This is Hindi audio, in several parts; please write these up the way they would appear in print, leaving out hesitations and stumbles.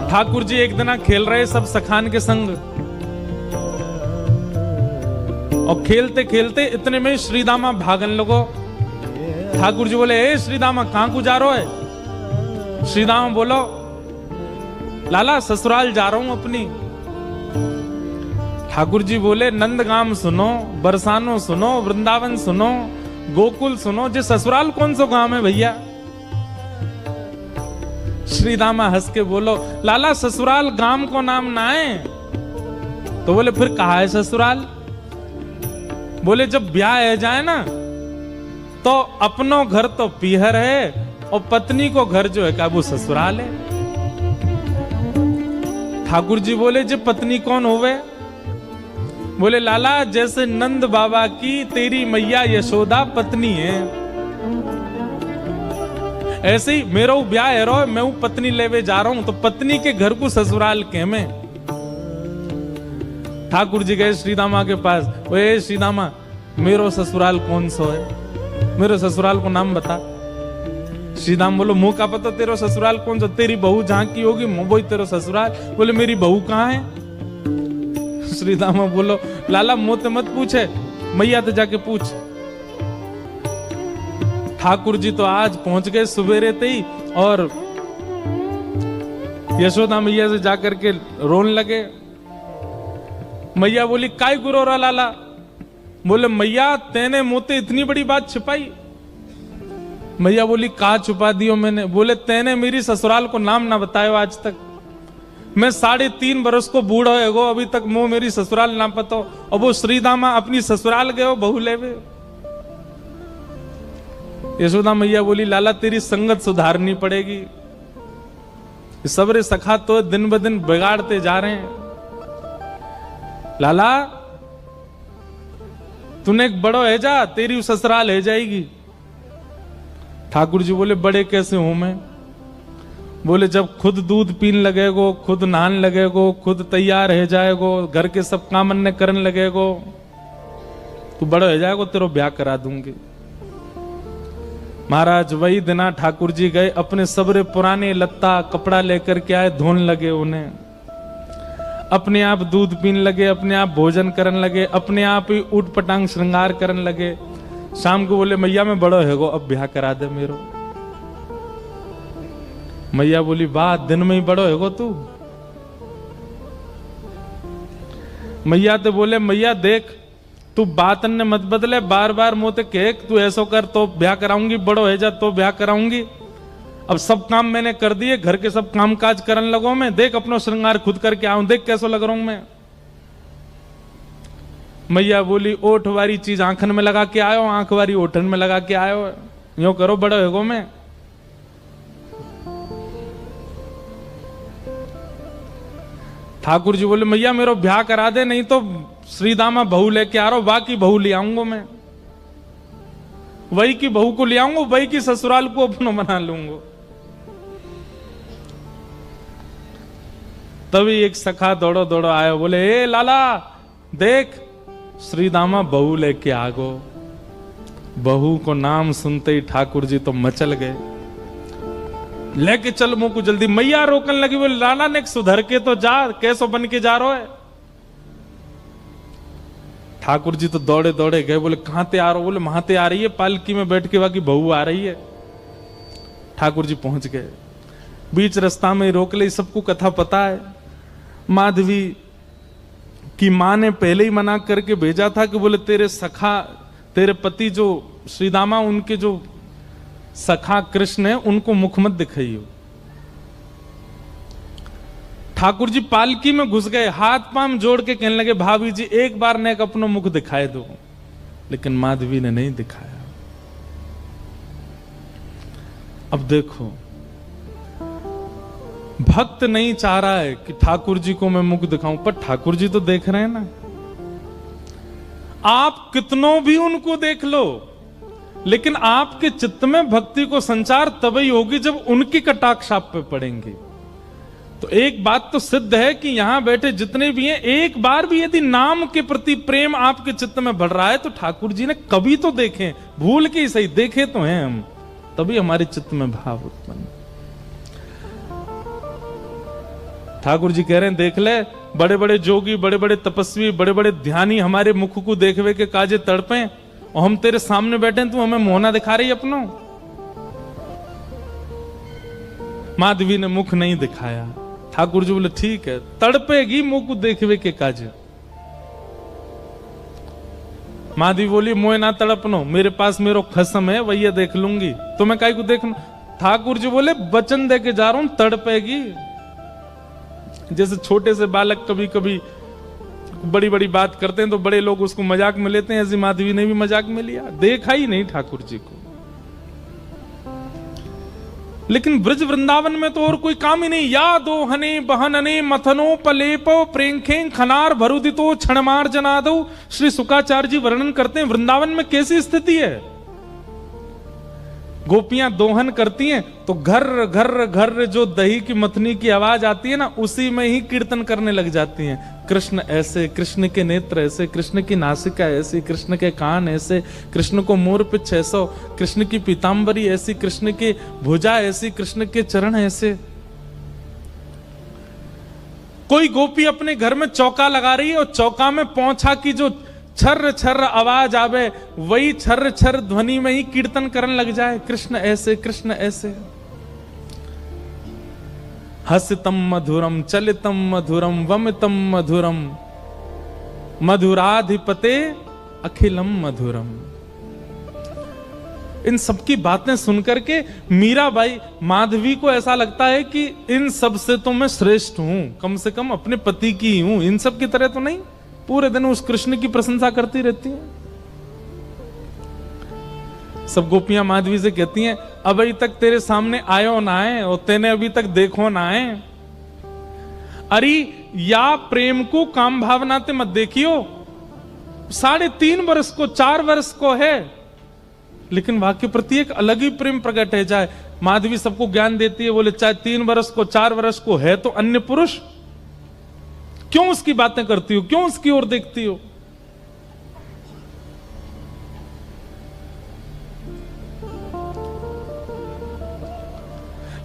ठाकुर जी एक दिन खेल रहे सब सखान के संग, और खेलते खेलते इतने में श्रीदामा भागन लगो। ठाकुर जी बोले, ए श्रीदामा कहां को जा रहे है? श्रीदामा बोलो, लाला ससुराल जा रहा हूं अपनी। ठाकुर जी बोले, नंदगाम सुनो, बरसानो सुनो, वृंदावन सुनो, गोकुल सुनो, जे ससुराल कौन सा गांव है भैया? श्रीदामा हंस के बोलो, लाला ससुराल गांव को नाम ना है। तो बोले, फिर कहा है ससुराल? बोले, जब ब्याह है जाए ना तो अपनो घर तो पीहर है और पत्नी को घर जो है क्या वो ससुराल है। ठाकुर जी बोले, जे पत्नी कौन होवे? बोले, लाला जैसे नंद बाबा की तेरी मैया यशोदा पत्नी है, ऐसे ही मेरा ब्याह है रो, मैं हूं पत्नी लेवे जा रहा हूं, तो पत्नी के घर को ससुराल के में। ठाकुर जी गए श्रीदामा के पास, ओए श्रीदामा मेरो ससुराल कौन सा है? मेरे ससुराल को नाम बता। श्रीदाम बोलो, मुंह का पता तेरा ससुराल कौन सा? तेरी बहू जहां की होगी वही तेरा ससुराल। बोले, मेरी बहू कहां है? श्रीदामा बोलो, लाला मुंह मत पूछे, मैया तो जाके पूछ। ठाकुर जी तो आज पहुंच गए सुबेरे ते ही, और यशोदा मैया से जाकर के रोने लगे। मैया बोली, काय गुरो रा लाला? बोले, मैया तेने मोते इतनी बड़ी बात छिपाई। मैया बोली, कहा छुपा दियो मैंने? बोले, तेने मेरी ससुराल को नाम ना बतायो आज तक। मैं 3.5 बरस को बूढ़ा है गो, अभी तक मो मेरी ससुराल ना पता। और वो श्रीदामा अपनी ससुराल गए बहू लेवे। यशोदा मैया बोली, लाला तेरी संगत सुधारनी पड़ेगी, सबरे सखा तो दिन ब दिन बिगाड़ते जा रहे हैं। लाला तूने एक बड़ो है जा, तेरी ससुराल है जाएगी। ठाकुर जी बोले, बड़े कैसे हूं मैं? बोले, जब खुद दूध पीन लगेगो, खुद नहान लगेगो, खुद तैयार है जाएगो, घर के सब काम अन्य करने लगेगो, तू बड़ो है जाएगो, तेरो ब्याह करा दूंगी। महाराज वही दिना ठाकुर जी गए, अपने सबरे पुराने लत्ता कपड़ा लेकर के आए, धोने लगे उन्हें, अपने आप दूध पीन लगे, अपने आप भोजन करने लगे, अपने आप ही उठ पटांग श्रृंगार करने लगे। शाम को बोले, मैया मैं बड़ो है गो, अब ब्याह करा दे मेरो। मैया बोली, वाह दिन में ही बड़ो है गो तू। मैया तो बोले, मैया देख तू बात ने मत बदले, बार बार मोते कह तू ऐसो कर तो ब्याह कराऊंगी, बड़ो है जा तो ब्याह कराऊंगी। अब सब काम मैंने कर दिए, घर के सब काम काज करने लगो मैं, देख अपना श्रृंगार खुद करके आऊं, देख कैसो लग रहा हूं मैं। मैया बोली, ओठ वाली चीज आंखन में लगा के आयो, आंख वाली ओठन में लगा के आयो, यो करो बड़ो है गो मैं। ठाकुर जी बोले, मैया मेरो ब्याह करा दे, नहीं तो श्रीदामा बहू लेके आ रहा हूं, बाकी बहू ले आऊंगा मैं, वही की बहू को ले आऊंगा, वही की ससुराल को अपना बना लूंगा। तभी एक सखा दौड़ो दौड़ो आयो, बोले, ए लाला देख श्रीदामा बहू लेके आ गो। बहू को नाम सुनते ही ठाकुर जी तो मचल गए, लेके चल मुंह को जल्दी। मैया रोकने लगी, बोले, लाला ने सुधर के तो जा, कैसो बन के जा रहा है? ठाकुर जी तो दौड़े दौड़े गए, बोले, कहां ते आ रहे हो? बोले, वहां ते आ रही है, पालकी में बैठ के बाकी बहू आ रही है। ठाकुर जी पहुंच गए, बीच रास्ता में रोक ले, सबको कथा पता है। माधवी की मां ने पहले ही मना करके भेजा था कि बोले, तेरे सखा, तेरे पति जो श्रीदामा, उनके जो सखा कृष्ण है, उनको मुख मत दिखाइयो। ठाकुर जी पालकी में घुस गए, हाथ पांव जोड़ के कहने लगे, भाभी जी एक बार ने अपना मुख दिखाए दो, लेकिन माधवी ने नहीं दिखाया। अब देखो, भक्त नहीं चाह रहा है कि ठाकुर जी को मैं मुख दिखाऊं, पर ठाकुर जी तो देख रहे हैं ना। आप कितनों भी उनको देख लो, लेकिन आपके चित्त में भक्ति को संचार तभी होगी जब उनकी कटाक्ष आप पे पड़ेंगे। तो एक बात तो सिद्ध है कि यहां बैठे जितने भी हैं, एक बार भी यदि नाम के प्रति प्रेम आपके चित्त में बढ़ रहा है तो ठाकुर जी ने कभी तो देखे, भूल के ही सही देखे तो हैं हम, तभी हमारे चित्त में भाव उत्पन्न। ठाकुर जी कह रहे हैं देख ले, बड़े बड़े जोगी, बड़े बड़े तपस्वी, बड़े बड़े ध्यानी हमारे मुख को देखवे के काजे तड़पे, और हम तेरे सामने बैठे, तू हमें मोहना दिखा रही अपनो। माधवी ने मुख नहीं दिखाया। ठाकुर जी बोले ठीक है, तड़पेगी मुख को देखवे के काजे। माधवी बोली मोए ना तड़पनो, मेरे पास मेरो खसम है, वही देख लूंगी, तो मैं काहे को देखना। ठाकुर जी बोले वचन दे के जा रहा हूं, तड़पेगी। जैसे छोटे से बालक कभी कभी बड़ी बड़ी बात करते हैं तो बड़े लोग उसको मजाक में लेते हैं, ऐसी माधवी ने भी मजाक में लिया, देखा ही नहीं ठाकुर जी को। लेकिन ब्रज वृंदावन में तो और कोई काम ही नहीं। या दो हने बहनने मथनो पलेपो प्रेंखे खनार भरुदितो क्षणमार जनादो। श्री शुकाचार्य जी वर्णन करते हैं वृंदावन में कैसी स्थिति है। गोपियां दोहन करती हैं तो घर घर घर जो दही की मथनी की आवाज आती है ना, उसी में ही कीर्तन करने लग जाती हैं। कृष्ण ऐसे, कृष्ण के नेत्र ऐसे, कृष्ण की नासिका ऐसी, कृष्ण के कान ऐसे, कृष्ण को मोर पिछ ऐसा, कृष्ण की पीतांबरी ऐसी, कृष्ण की भुजा ऐसी, कृष्ण के चरण ऐसे। कोई गोपी अपने घर में चौका लगा रही है और चौका में पौंछा की जो छर्र छर्र आवाज आवे, वही छर्र छर्र ध्वनि में ही कीर्तन करने लग जाए, कृष्ण ऐसे, कृष्ण ऐसे। हसितम मधुरम चलितम मधुरम वमितम मधुरम मधुराधिपते अखिलम मधुरम। इन सबकी बातें सुनकर के मीराबाई माधवी को ऐसा लगता है कि इन सब से तो मैं श्रेष्ठ हूं, कम से कम अपने पति की ही हूं, इन सब की तरह तो नहीं। पूरे दिन उस कृष्ण की प्रशंसा करती रहती हैं। सब गोपियां माधवी से कहती हैं अभी तक तेरे सामने आयो ना है और तेने अभी तक देखो ना है। अरे या प्रेम को काम भावना ते मत देखियो, 3.5 वर्ष को 4 वर्ष को है, लेकिन वाक्य प्रति एक अलग ही प्रेम प्रकट है जाए। माधवी सबको ज्ञान देती है, बोले चाहे 3 वर्ष को 4 वर्ष को है तो अन्य पुरुष, क्यों उसकी बातें करती हो, क्यों उसकी ओर देखती हो।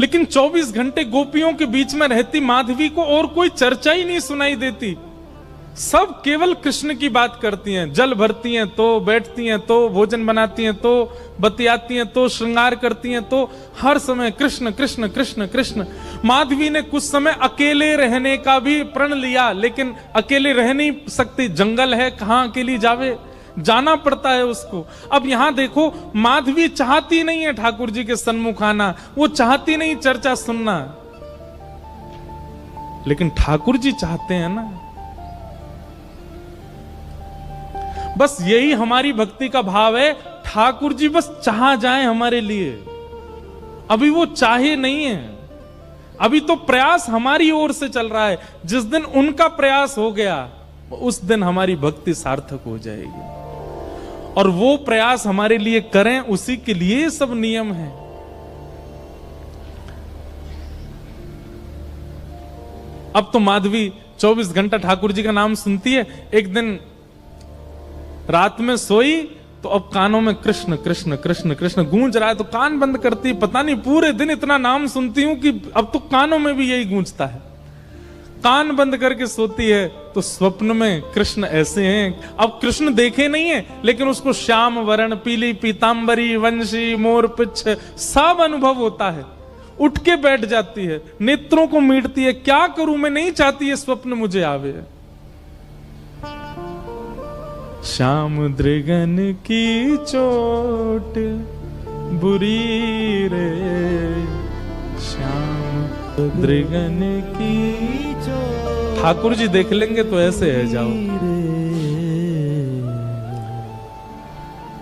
लेकिन 24 घंटे गोपियों के बीच में रहती माधवी को और कोई चर्चा ही नहीं सुनाई देती। सब केवल कृष्ण की बात करती हैं, जल भरती हैं तो बैठती हैं तो भोजन बनाती हैं तो बतियाती हैं तो श्रृंगार करती हैं, तो हर समय कृष्ण कृष्ण कृष्ण कृष्ण। माधवी ने कुछ समय अकेले रहने का भी प्रण लिया, लेकिन अकेले रह नहीं सकती, जंगल है, कहां अकेली जावे, जाना पड़ता है उसको। अब यहां देखो माधवी चाहती नहीं है ठाकुर जी के सन्मुख आना, वो चाहती नहीं चर्चा सुनना, लेकिन ठाकुर जी चाहते हैं ना। बस यही हमारी भक्ति का भाव है, ठाकुर जी बस चाह जाएं हमारे लिए। अभी वो चाहे नहीं है, अभी तो प्रयास हमारी ओर से चल रहा है। जिस दिन उनका प्रयास हो गया उस दिन हमारी भक्ति सार्थक हो जाएगी, और वो प्रयास हमारे लिए करें, उसी के लिए सब नियम है। अब तो माधवी 24 घंटा ठाकुर जी का नाम सुनती है। एक दिन रात में सोई तो अब कानों में कृष्ण कृष्ण कृष्ण कृष्ण गूंज रहा है, तो कान बंद करती, पता नहीं पूरे दिन इतना नाम सुनती हूं कि अब तो कानों में भी यही गूंजता है। कान बंद करके सोती है तो स्वप्न में कृष्ण ऐसे हैं। अब कृष्ण देखे नहीं है, लेकिन उसको श्याम वर्ण, पीली पीतांबरी, वंशी, मोर पिछ सब अनुभव होता है। उठ के बैठ जाती है, नेत्रों को मीटती है, क्या करूं मैं, नहीं चाहती है स्वप्न मुझे आवे। श्याम दृगन की चोट बुरी रे, श्याम दृगन की चोट। ठाकुर जी देख लेंगे तो ऐसे है जाओ।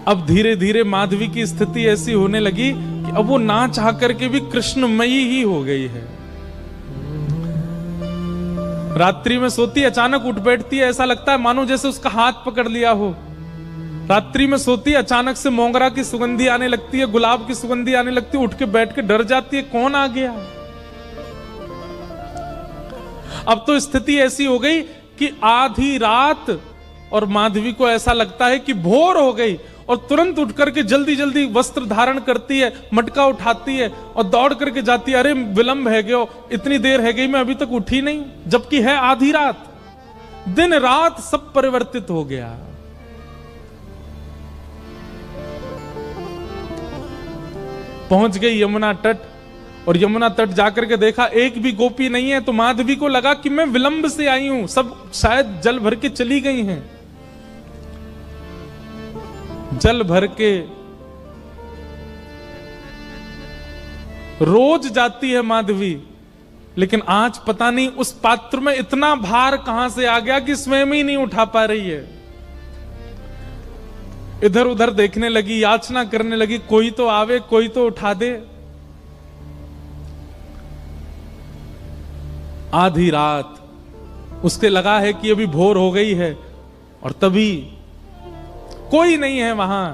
अब धीरे धीरे माधवी की स्थिति ऐसी होने लगी कि अब वो ना चाह करके भी कृष्णमयी ही हो गई है। रात्रि में सोती, अचानक उठ बैठती है, ऐसा लगता है मानो जैसे उसका हाथ पकड़ लिया हो। रात्रि में सोती, अचानक से मोगरा की सुगंधी आने लगती है, गुलाब की सुगंधी आने लगती है, उठ के बैठ के डर जाती है, कौन आ गया। अब तो स्थिति ऐसी हो गई कि आधी रात और माधवी को ऐसा लगता है कि भोर हो गई, और तुरंत उठ करके जल्दी जल्दी वस्त्र धारण करती है, मटका उठाती है और दौड़ करके जाती है। अरे विलंब है गयो, इतनी देर है गई, मैं अभी तक उठी नहीं, जबकि है आधी रात। दिन रात सब परिवर्तित हो गया। पहुंच गई यमुना तट, और यमुना तट जाकर के देखा एक भी गोपी नहीं है। तो माधवी को लगा कि मैं विलंब से आई हूं, सब शायद जल भर के चली गई हैं। जल भर के रोज जाती है माधवी, लेकिन आज पता नहीं उस पात्र में इतना भार कहां से आ गया कि स्वयं ही नहीं उठा पा रही है। इधर उधर देखने लगी, याचना करने लगी, कोई तो आवे, कोई तो उठा दे। आधी रात उसके लगा है कि अभी भोर हो गई है, और तभी कोई नहीं है वहां।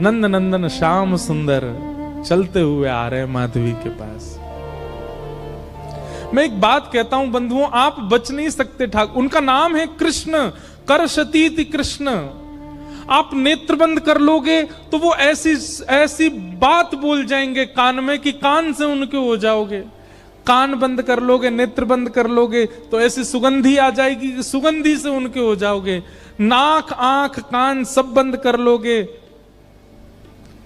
नंद नंदन श्याम सुंदर चलते हुए आ रहे हैं माधवी के पास। मैं एक बात कहता हूं बंधुओं, आप बच नहीं सकते ठाकुर। उनका नाम है कृष्ण, करशतीति कृष्ण। आप नेत्र बंद कर लोगे तो वो ऐसी ऐसी बात बोल जाएंगे कान में कि कान से उनके हो जाओगे। कान बंद कर लोगे, नेत्र बंद कर लोगे तो ऐसी सुगंधी आ जाएगी कि सुगंधी से उनके हो जाओगे। नाक, आंख, कान सब बंद कर लोगे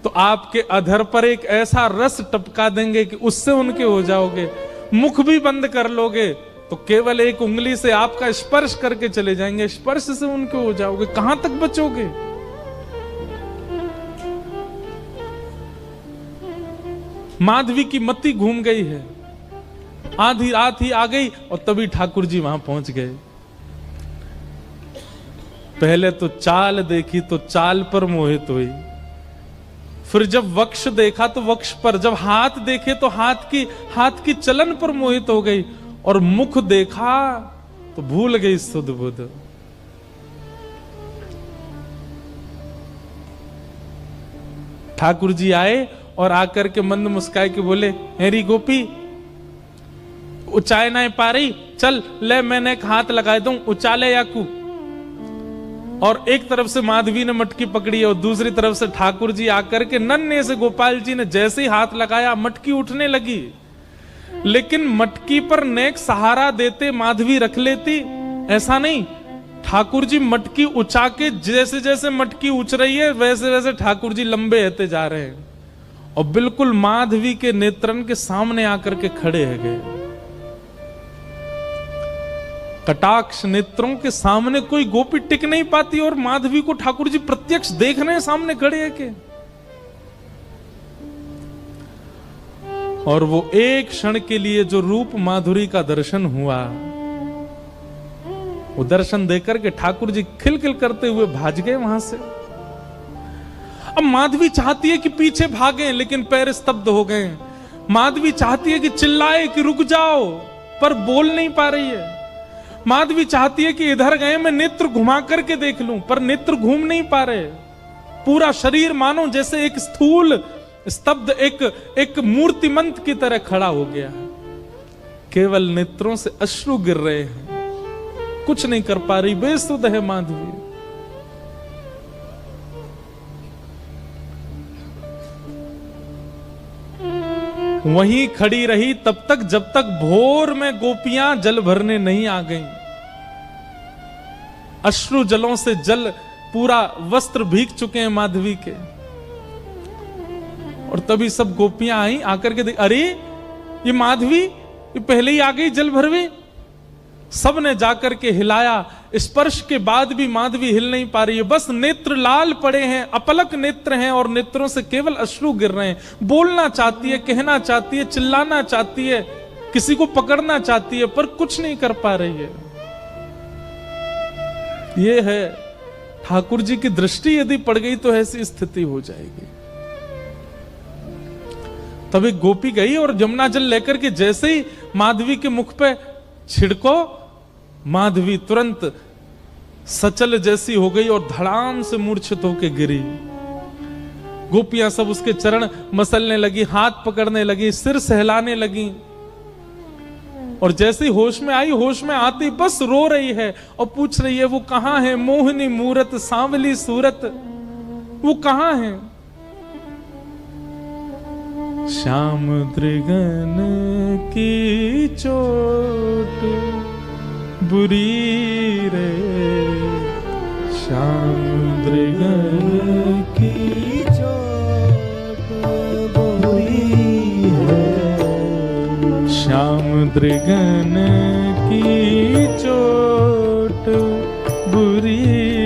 तो आपके अधर पर एक ऐसा रस टपका देंगे कि उससे उनके हो जाओगे। मुख भी बंद कर लोगे तो केवल एक उंगली से आपका स्पर्श करके चले जाएंगे, स्पर्श से उनके हो जाओगे। कहां तक बचोगे? माधवी की मति घूम गई है। आधी रात ही आ गई और तभी ठाकुर जी वहां पहुंच गए। पहले तो चाल देखी तो चाल पर मोहित हुई, फिर जब वक्ष देखा तो वक्ष पर, जब हाथ देखे तो हाथ की चलन पर मोहित हो गई, और मुख देखा तो भूल गई सुध बुध। ठाकुर जी आए और आकर के मंद मुस्काए के बोले, हेरी गोपी उचाए ना पा रही, चल ले मैंने एक हाथ लगा दूं, उचाले याकू। और एक तरफ से माधवी ने मटकी पकड़ी और दूसरी तरफ से ठाकुर जी आकर के नन्हे से गोपाल जी ने जैसे ही हाथ लगाया मटकी उठने लगी। लेकिन मटकी पर नेक सहारा देते माधवी रख लेती, ऐसा नहीं। ठाकुर जी मटकी उछा के, जैसे जैसे मटकी उछ रही है वैसे वैसे ठाकुर जी लंबे होते जा रहे हैं और बिल्कुल माधवी के नेत्रन के सामने आकर के खड़े है गए। कटाक्ष नेत्रों के सामने कोई गोपी टिक नहीं पाती और माधवी को ठाकुर जी प्रत्यक्ष देख रहे हैं, सामने खड़े है के। और वो एक क्षण के लिए जो रूप माधुरी का दर्शन हुआ, वो दर्शन देकर के ठाकुर जी खिलखिल करते हुए भाग गए वहां से। अब माधवी चाहती है कि पीछे भागें, लेकिन पैर स्तब्ध हो गए। माधवी चाहती है कि चिल्लाए कि रुक जाओ, पर बोल नहीं पा रही है। माधवी चाहती है कि इधर गए मैं नेत्र घुमा करके देख लूं, पर नेत्र घूम नहीं पा रहे। पूरा शरीर मानो जैसे एक स्थूल स्तब्ध एक मूर्तिमंत की तरह खड़ा हो गया है। केवल नेत्रों से अश्रु गिर रहे हैं, कुछ नहीं कर पा रही, बेसुध है माधवी। वहीं खड़ी रही तब तक जब तक भोर में गोपियां जल भरने नहीं आ गईं। अश्रु जलों से जल पूरा वस्त्र भीग चुके हैं माधवी के। और तभी सब गोपियां आई, आकर के देख, अरे ये माधवी ये पहले ही आ गई जल भरवे। सब ने जाकर के हिलाया, स्पर्श के बाद भी माधवी हिल नहीं पा रही है। बस नेत्र लाल पड़े हैं, अपलक नेत्र हैं और नेत्रों से केवल अश्रु गिर रहे हैं। बोलना चाहती है, कहना चाहती है, चिल्लाना चाहती है, किसी को पकड़ना चाहती है, पर कुछ नहीं कर पा रही है। ये है ठाकुर जी की दृष्टि यदि पड़ गई तो ऐसी स्थिति हो जाएगी। तब एक गोपी गई और यमुना जल लेकर के जैसे ही माधवी के मुख पे छिड़को, माधवी तुरंत सचल जैसी हो गई और धड़ाम से मूर्छित होकर गिरी। गोपियां सब उसके चरण मसलने लगी, हाथ पकड़ने लगी, सिर सहलाने लगी। और जैसे ही होश में आई, होश में आती बस रो रही है और पूछ रही है वो कहां है, मोहिनी मूरत सांवली सूरत। वो कहाँ है? श्याम दृगन की चोट बुरी रे, श्याम दृगन की चोट बुरी है, श्याम दृगन की चोट बुरी